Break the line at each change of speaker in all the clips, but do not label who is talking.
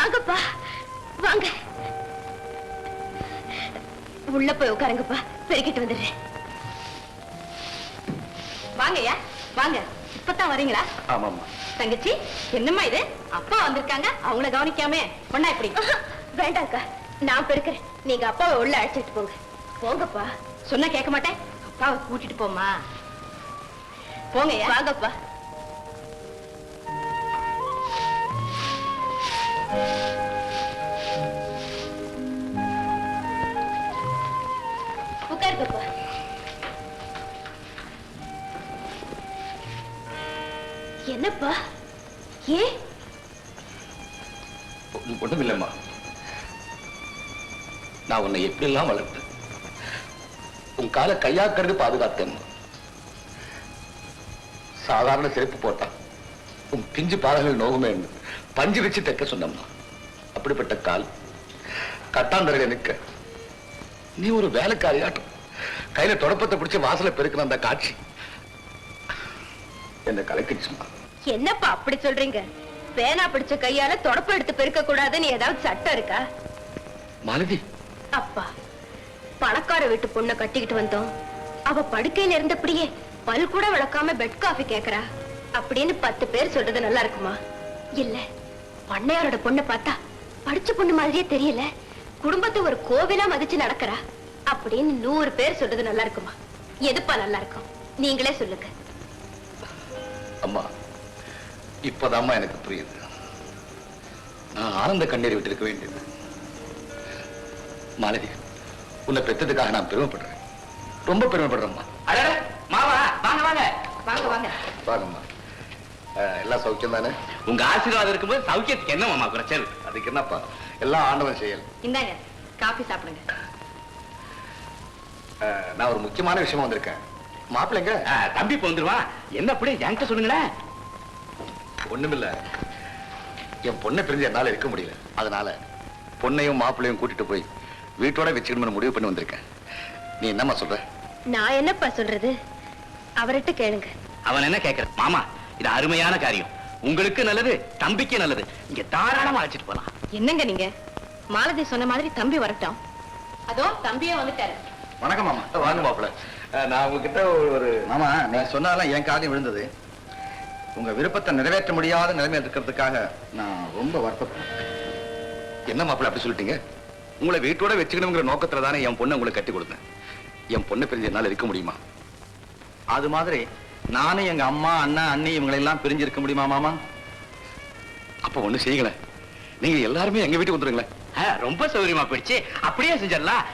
வாங்கப்பா வாங்க. உள்ள போய் உட்காருங்கப்பா, பெருக்கிட்டு வந்துடுறேன். வாங்கய்யா வாங்க. இப்பதான் வரீங்களா?
ஆமாம்மா.
தங்கச்சி என்னம்மா இது? அப்பா வந்திருக்காங்க, அவங்கள கவனிக்காம பொண்ணா இப்படி? வேண்டாக்கா, நான் பெருக்கிறேன். நீங்க அப்பாவை உள்ள அழைச்சிட்டு போங்க. போங்கப்பா. சொன்னா கேட்க மாட்டேன். அப்பாவை கூட்டிட்டு போமா. போங்க. வாங்கப்பா. உட்காருங்கப்பா. என்னப்பா? ஏன்?
ஒண்ணும் இல்லம்மா. நான் உன்னை எப்படி எல்லாம் வளர்த்தேன். உன் காலை கையாக்கிறது பாதுகாத்தேன். சாதாரண செருப்பு போட்டான் உன் பிஞ்சு பாதங்கள் நோகுமே பஞ்சு வச்சு தைக்க சொன்னம்மா. அப்படிப்பட்ட கால் கட்டாந்தரையில நிற்க நீ ஒரு வேலைக்காரியாட்டம் கையில தொடப்பத்தை பிடிச்சு வாசல பெருக்கின அந்த காட்சி என்ன கலக்கிடுச்சுமா.
என்னப்பா அப்படி சொல்றீங்க? பேனா பிடிச்ச கையால தொடப்ப எடுத்து பெருக்க கூடாதுன்னு ஏதாவது சட்டம் இருக்கா?
மாலதி,
அப்பா, பணக்கார வீட்டு பொண்ணை கட்டிக்கிட்டு வந்தோம். அவ படுக்கையில இருந்தபடியே பல் கூட விளக்காம பெட் காஃபி கேக்குறா அப்படின்னு 10 பேர் சொல்றது நல்லா இருக்குமா? இல்ல, பண்ணையாரோட பொண்ணை பார்த்தா படிச்ச பொண்ணு மாதிரியே தெரியல, குடும்பத்தை ஒரு கோவிலா மதிச்சு நடக்கிறா அப்படின்னு 100 பேர் சொல்றது நல்லா இருக்குமா? எதுப்பா நல்லா இருக்கும்? நீங்களே சொல்லுங்க.
அம்மா, இப்பதாம்மா எனக்கு புரியுது. நான் ஆனந்த கண்ணீர் விட்டு இருக்க வேண்டியது. மாலதி, உன்னை பெற்றதுக்காக நான் பெருமைப்படுறேன். ரொம்ப பெருமைப்படுறேம்மா.
மாமா வாங்க வாங்க
வாங்க வாங்க.
வாங்கம்மா. எல்லாம் சௌக்கியம் தானே?
உங்க ஆசீர்வாதம் இருக்கும்போது சௌக்கியத்துக்கு என்ன மாமா குறைச்சல்?
அதுக்கு என்னப்பா, எல்லாம் ஆண்டவன் செயல்.
இந்தாங்க காபி சாப்பிடுங்க.
நான் ஒரு முக்கியமான விஷயமா வந்திருக்கேன். மாப்பிள்ளைங்க
தம்பி இப்ப வந்துருவான். என்ன அப்படி என்கிட்ட சொல்லுங்களேன்.
ஒண்ணுமில்ல, என் பொண்ணை பிரிஞ்சு என்னால இருக்க முடியல. அதனால பொண்ணையும் மாப்பிள்ளையும் கூட்டிட்டு போய் வீட்டோட வச்சுக்கணும்னு முடிவு பண்ணி வந்திருக்கேன். நீ என்னம்மா சொல்ற?
நான் என்னப்பா சொல்றது? அவர்கிட்ட கேளுங்க.
அவன் என்ன கேட்கிற? மாமா, இது அருமையான காரியம். உங்களுக்கு நல்லது, தம்பிக்கு நல்லது. இங்க தாராளமா அழைச்சிட்டு போலாம்.
என்னங்க நீங்க? மாலதி சொன்ன மாதிரி தம்பி வரட்டும். அதோ தம்பியே வந்துட்டாரு.
வணக்கம் மாமா. வாங்க மாப்பிள்ள. நான் உங்ககிட்ட ஒரு
மாமா, நீங்க சொன்னாலும் என் காலையும் விழுந்தது. உங்க விருப்பத்தை நிறைவேற்ற முடியாத நிலைமையில் இருக்கிறதுக்காக நான் ரொம்ப வருத்தப்படுறேன்.
என்ன மாப்பிள்ள அப்படி சொல்லிட்டீங்க? உங்களை வீட்டோட வச்சுக்கணுங்கிற நோக்கத்துல தானே என் பொண்ணை உங்களுக்கு கட்டி கொடுத்தேன். என் பொண்ணை பிரிஞ்சு என்னால இருக்க முடியுமா?
அது மாதிரி நானும் எங்க அம்மா, அண்ணா, அண்ணி இவங்களை எல்லாம் பிரிஞ்சு இருக்க முடியுமா மாமா?
அப்ப ஒண்ணு செய்யுங்களேன், நீங்க எல்லாருமே எங்க வீட்டுக்கு வந்துருங்களேன்.
ரொம்ப சௌகரியமா போயிடுச்சு. அப்படியே செஞ்சிடலாம்.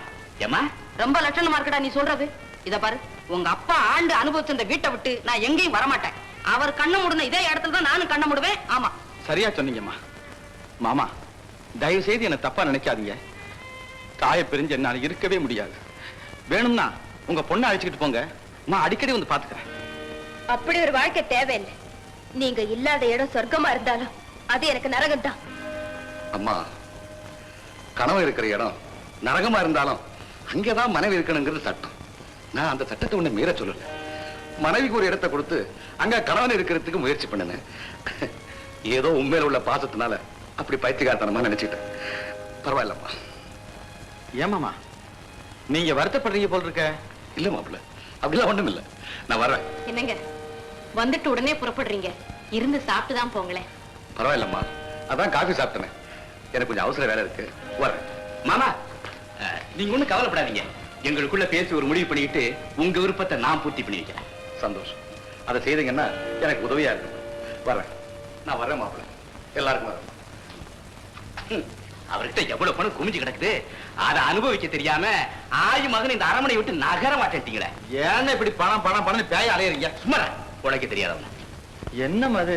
ஏமா,
ரொம்ப லட்சணமா இருக்கடா நீ சொல்றது. இத பாரு, உங்க அப்பா ஆண்டு அனுபவிச்ச இந்த வீட்டை விட்டு நான் எங்கேயும் வரமாட்டேன். அவர் கண்ணை மூடுன இதே இடத்துல தான் நானும் கண்ணை மூடுவேன். ஆமா,
சரியா சொன்னீங்கம்மா. மாமா, தயவு செய்து என்ன தப்பா நினைக்காதீங்க. தாயை பிரிஞ்சு என்னால இருக்கவே முடியாது. வேணும்னா உங்க பொண்ணை அழைச்சுக்கிட்டு போங்க, நான் அடிக்கடி வந்து பாத்துக்கிறேன்.
அப்படி ஒரு வாழ்க்கை தேவையில்லை. நீங்க இல்லாத இடம் சொர்க்கமா இருந்தாலும் அது எனக்கு நரகம் தான்.
அம்மா, கனவு இருக்கிற இடம் நரகமா இருந்தாலும் அங்கேதான் மனைவி இருக்கணுங்கிறது சட்டம். நான் அந்த சட்டத்தை ஒண்ணு மீற சொல்லல. மனைவிக்கு ஒரு இடத்தை கொடுத்து அங்க கணவன் இருக்கிறதுக்கு முயற்சி பண்ணினேன். ஏதோ உண்மையில உள்ள பாசத்தினால அப்படி பைத்தியக்காரத்தனமா நினைச்சுட்டேன். பரவாயில்லம்மா.
ஏமாமா, நீங்க வருத்தப்படுறீங்க போல் இருக்க.
இல்ல மாப்பிள்ள, அப்படிலாம் ஒண்ணும் இல்ல. நான் வர்றேன்.
என்னங்க வந்துட்டு உடனே புறப்படுறீங்க? இருந்து சாப்பிட்டு தான் போங்களேன்.
பரவாயில்லம்மா, அதான் காஃபி சாப்பிட்டேன். எனக்கு கொஞ்சம் அவசர வேலை இருக்கு, வர்றேன்.
மாமா, நீங்க ஒண்ணும் கவலைப்படாதீங்க. எங்களுக்குள்ள பேசி ஒரு முடிவு பண்ணிக்கிட்டு உங்க விருப்பத்தை நான் பூர்த்தி பண்ணி வைக்கிறேன்.
சந்தோஷம். அதை செய்தீங்கன்னா எனக்கு உதவியா இருக்கும். வர்றேன். நான் வர்றேன் மாப்பிள்ள. எல்லாருக்கும் வரேன்.
அவர்கிட்ட எவ்வளவு பணம் குமிஞ்சு கிடக்குது, அதை அனுபவிக்க தெரியாம ஆயு மகன் இந்த அரமனை விட்டு நகர மாட்டேன்ட்டீங்களே.
ஏன்னா இப்படி பணம் பணம் பணம் பேய அலையறீங்க?
சும்மா உழைக்க தெரியாதவங்க.
என்ன அது?